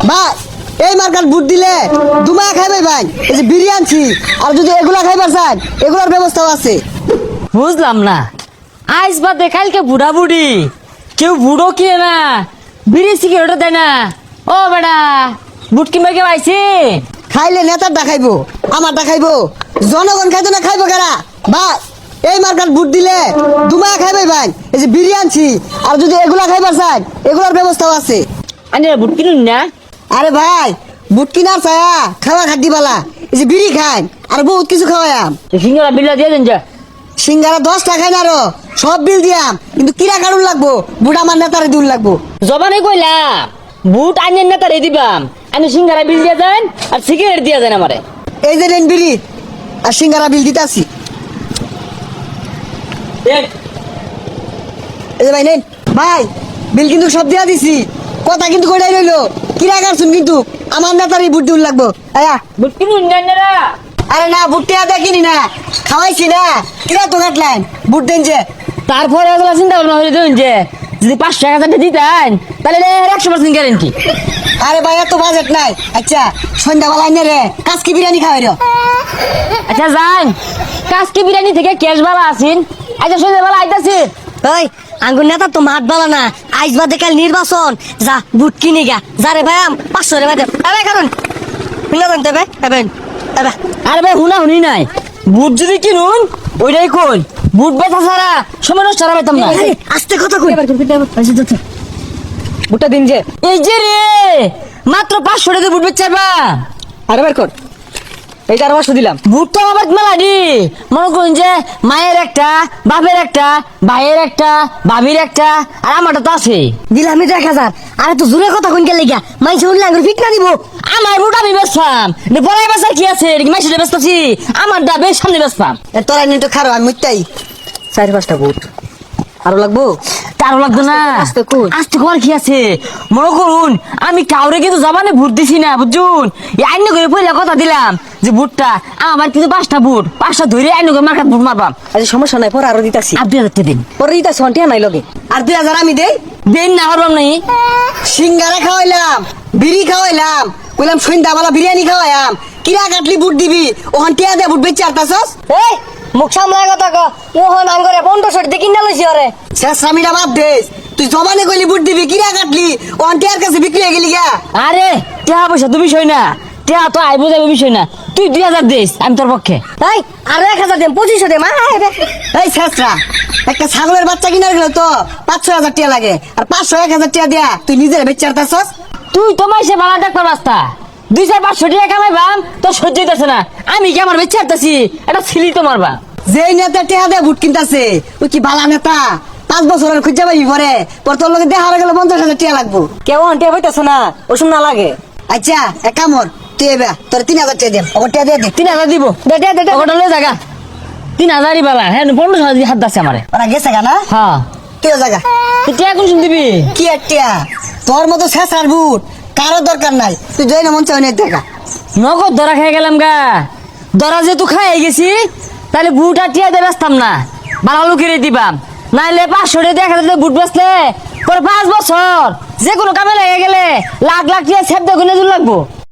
ভাই এই মার্কার বুট দিলে দুমায়া খাইবে ভাই। এই যে বিরিয়ানি আর যদি এগুলা খাইবার চান এগুলার ব্যবস্থাও আছে। বুঝলাম না, আজ বাদে কালকে বুড়া বুড়ি কেউ বুড়ো কিনে না, বিড়ি সিগারেটও দেয় না। ও বেড়া, বুট কিনবে কেউ আইছে? খাইলে নেতারটা খাইবো, আমারটা খাইবো, জনগণ খাইতো না খাইবো কারা? ভাই এই মার্কার বুট দিলে দুমায়া খাইবে ভাই। এই যে বিরিয়ানি আর যদি এগুলা খাইবার চান এগুলার ব্যবস্থাও আছে। আনি বুট কিনুন না। আরে ভাই বুট কিনার ছায়া খাওয়া খাদ্যি বালা। এই যে বিড়ি খান আর বহুত কিছু খাওয়ায়াম। সিঙ্গারা বিল্লা দিয়ে দেন যা। সিঙ্গারা 10 টাকায় না আরো সব বিল দিয়াম, কিন্তু কিরা কারণ লাগবো? বুট আমার নেতারে দূর লাগবো। জবানে কইলাম বুট আইনের না তারে দিবাম, আনি সিঙ্গারা বিল দিয়ে দেন আর সিগারেট দিয়ে দেন আমারে। এই যে নেন বিড়ি আর সিঙ্গারা বিল দিতাছি। এই যে ভাই নেন ভাই, বিল কিন্তু সব দিয়া দিছি, কথা কিন্তু কইলাই রইলো। কিরা কারছুন কিন্তু আমার নেতারে বুট দূর লাগবো। আয়া বুট কিনুন না। আরে না বুট টিয়া দেখিনি না, খাওয়াইছি না, কিরা তো কাটলেন বুট দেন যে। তারপরে এগুলো চিন্তা ভাবনা হয়ে দেন যে যদি 5,000 দিতেন তাহলে 100% গ্যারেন্টি। আরে ভাই এত বাজেট নাই। আচ্ছা সন্ধ্যাবেলা আইনে রে কাজকি বিরিয়ানি খাওয়াই রে। আচ্ছা যান, কাজকি বিরিয়ানি থেকে ক্যাশ বালা আছেন। আচ্ছা সন্ধ্যাবেলা আইতাছি। ওই আঙ্গুর নেতা তো মাত বালা না, আইস বাদে কাল নির্বাচন, যা বুট কিনে গা যা রে ভাই 500 রে ভাই আরে কারণ শুনলে জানতে ভাই এবেন এবে আরে ভাই হুনা হুনি নাই, বুট যদি কিনুন ওইটাই কোন, বুট বেচা ছাড়া সময় নষ্ট করা পাইতাম না। আস্তে কথা কই বুটটা দিন যে। এই যে রে মাত্র 500 টাকা বুট বেচা বা। আরে বের কর, এইটা আর 500 দিলাম। বুট তো আমার মেলা দি মনে করুন যে মায়ের একটা, বাপের একটা, ভাইয়ের একটা, ভাবির একটা, আর আমারটা তো আছে। দিলাম 1000। আরে তো জোরে কথা কইন গেলে গা মাইছে শুনলে আঙ্গুর ফিট না দিব। আমার বুট আমি বেচলাম, বড়াই বেচার কি আছে? মাইসে বেচতেছি, আমার দা বেশ সামনে বেচলাম। তোরা নিয়ে তো খারো, আমি মুইতাই 4-5টা বুট আরো লাগবো। তারও লাগতো না, আস্তে কই। আস্তে কর কি আছে? মনে করুন আমি কাউরে কিন্তু জবানে ভোট দিছি না, বুঝুন? আইন করে পয়লা কথা দিলাম যে ভোটটা আমার কিন্তু 5টা বুট, 5টা ধরে আইন করে মার্কেট ভোট মারবাম। আচ্ছা সমস্যা নাই, পরে আরো দিতাছি। আর 2,000 দিন। পরে দিতাছি, অন্টিয়া নাই লগে। আর 2000 আমি দেই। দিন না পারবাম নাই। সিঙ্গারা খাওয়াইলাম, বিড়ি খাওয়াইলাম, কইলাম সন্ধ্যাবেলা বিরিয়ানি খাওয়াইলাম, কিরা কাটলি বুট দিবি, ওখান টিয়া দে বুট বেচে আরতাছস। এই মুখ সামলায় কথা ক ওহন আঙ্গুরে 1500 দিয়ে কিনা লইছি ওরে। শেষ স্বামীরা বাদ দেস, তুই জবানে কইলি বুট দিবি, কিরা কাটলি ওখান টিয়ার কাছে বিক্রি হয়ে গেলি গা। আরে টাকা পয়সা তো বিষয় না, টাকা তো আইবো যাবে বিষয় না। তুই 2,000 দিস, আমি তোর পক্ষে। এই আরো 1000 দেন 2500 দে মা। এই শেষরা একটা ছাগলের বাচ্চা কিনার গেলে তো 5-6 হাজার টাকা লাগে, আর 500-1000 টাকা দিয়া তুই নিজের বেচে আরতাছস। তুই তো মাইসে বালা ডাক্তার বাস্তা 200-500 টাকা কামাইবাম তোর সহ্য হইতেছে না। আমি কি আমার বেচে আরতাছি, এটা ছিলি তো মারবা। যেই নেতা টেহা দিয়ে বুট কিনতাছে ওই কি বালা নেতা? 5 বছরের খুঁজে পাবি পরে, পর তোর লগে দেখা হয়ে গেলে 50,000 টাকা লাগবো। কেউ আন্টি হইতাছ না ওসম না লাগে। আচ্ছা এক কামর, তুই এবার তোর 3,000 টাকা দেন, ওকে টাকা দিয়ে দে। 3,000 দিব। দে দে দে ওটা লয়ে জায়গা 3,000ই বাবা। হ্যাঁ 15,000 হাত দাচ্ছে আমারে। ওরা গেছে গা না? হ্যাঁ তুইও জায়গা। তুই টাকা কোন শুন দিবি? কি আর টিয়া, তোর মতো শেষার বুট কারো দরকার নাই, তুই জয় না মন চাই না দেখা। নগদ ধরা খেয়ে গেলাম গা। ধরা যেহেতু খাই গেছি তাহলে বুট আর টিয়া দিয়ে বেচতাম না, ভালো লুকিয়ে দিবাম। নাইলে 500 টাকা 1,000 বুট বেচলে পরে 5 বছর যে কোনো কামে লেগে গেলে লাখ লাখ টিয়া সেব দেখুন লাগবো।